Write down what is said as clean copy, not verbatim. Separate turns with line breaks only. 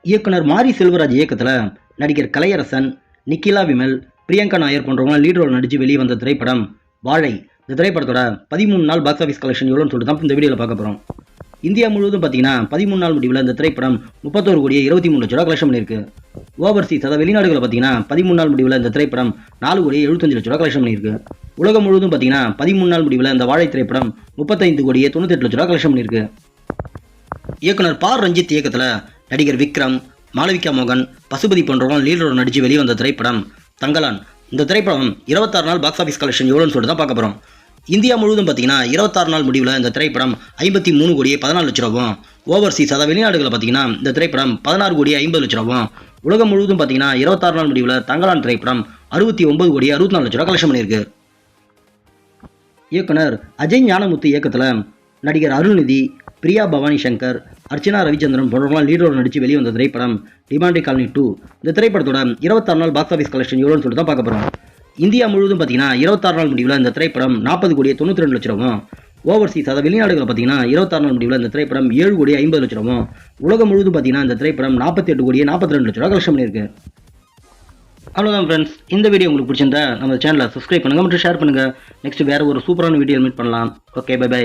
இயக்குனர் மாரி செல்வராஜ் இயக்கத்தில் நடிகர் கலையரசன், நிக்கிலா விமல், பிரியங்கா நாயர் போன்றவங்க லீட் ரோல் நடித்து வெளியே வந்த திரைப்படம் வாழை. இந்த திரைப்படத்தோட 13 நாள் பாக்ஸ் ஆஃபீஸ் கலெக்ஷன் எவ்வளோன்னு சொல்லிட்டு தான் இந்த வீடியோவில் பார்க்க போகிறோம். இந்தியா முழுவதும் பார்த்தீங்கன்னா 13 நாள் முடிவில் இந்த திரைப்படம் 31 கோடியே 23 லட்ச ரூபா கலெக்ஷன் பண்ணியிருக்கு. ஓவர்சீஸ், அதாவது வெளிநாடுகளில் பார்த்தீங்கன்னா 13 நாள் முடிவில் இந்த திரைப்படம் 4 கோடியே 75 லட்ச ரூபா கலெக்ஷன் பண்ணியிருக்கு. உலகம் முழுவதும் பார்த்தீங்கன்னா 13 நாள் முடிவில் இந்த வாழை திரைப்படம் 35 கோடியே 98 லட்ச ரூபா கலெக்ஷன் பண்ணியிருக்கு. இயக்குனர் பா ரஞ்சித் இயக்கத்தில் நடிகர் விக்ரம், மாளவிகா மோகன், பசுபதி போன்றவங்க லீட் ரோல் நடித்து வெளியே வந்த திரைப்படம் தங்கலான். இந்த திரைப்படம் 26 நாள் பாக்ஸ் ஆஃபீஸ் கலெக்ஷன் எவ்வளோன்னு சொல்லிட்டு தான் பார்க்க போகிறோம். இந்தியா முழுவதும் பார்த்தீங்கன்னா 26 நாள் முடிவில் இந்த திரைப்படம் 53 கோடியே 14 லட்ச ரூபாவும், ஓவர்சீஸ் அதாவது வெளிநாடுகளில் பார்த்தீங்கன்னா இந்த திரைப்படம் 16 கோடியே 50 லட்ச ரூபாவும், உலகம் முழுவதும் பார்த்தீங்கன்னா 26 நாள் முடிவில் தங்கலான் திரைப்படம் 69 கோடியே 64 லட்ச ரூபா கலெக்ஷன் பண்ணியிருக்கு. இயக்குனர் அஜய் ஞானமுத்து இயக்கத்தில் நடிகர் அருள்நிதி, பிரியா பவானி சங்கர், அர்ச்சனா ரவிச்சந்திரன் போன்றவங்களாம் லீட் ரோல் நடித்து வெளியே வந்த திரைப்படம் டிமாண்டி காலனி 2. இந்த திரைப்படத்தோட 26 நாள் பாக்ஸ் ஆஃபீஸ் கலெக்ஷன் எவ்வளோன்னு சொல்லிட்டு தான் பார்க்க போகிறோம். இந்தியா முழுவதும் பார்த்தீங்கன்னா 26 நாள் முடிவில் இந்த திரைப்படம் 40 கோடியே 92 லட்ச ரூபாவும், ஓவர்சீஸ் அதாவது வெளிநாடுகளில் பார்த்தீங்கன்னா 26 நாள் முடிவில் இந்த திரைப்படம் 7 கோடியே 50 லட்ச ரூபாவும், உலகம் முழுவதும் பார்த்தீங்கன்னா இந்த திரைப்படம் 48 கோடியே 42 லட்ச ரூபா கலெக்ஷன் பண்ணியிருக்கு. அவ்வளோதான் ஃப்ரெண்ட்ஸ், இந்த வீடியோ உங்களுக்கு பிடிச்சிருந்தா நம்ம சேனலை சப்ஸ்கிரைப் பண்ணுங்கள் மற்றும் ஷேர் பண்ணுங்கள். நெக்ஸ்ட் வேறு ஒரு சூப்பரான வீடியோ மீட் பண்ணலாம். Okay, bye by.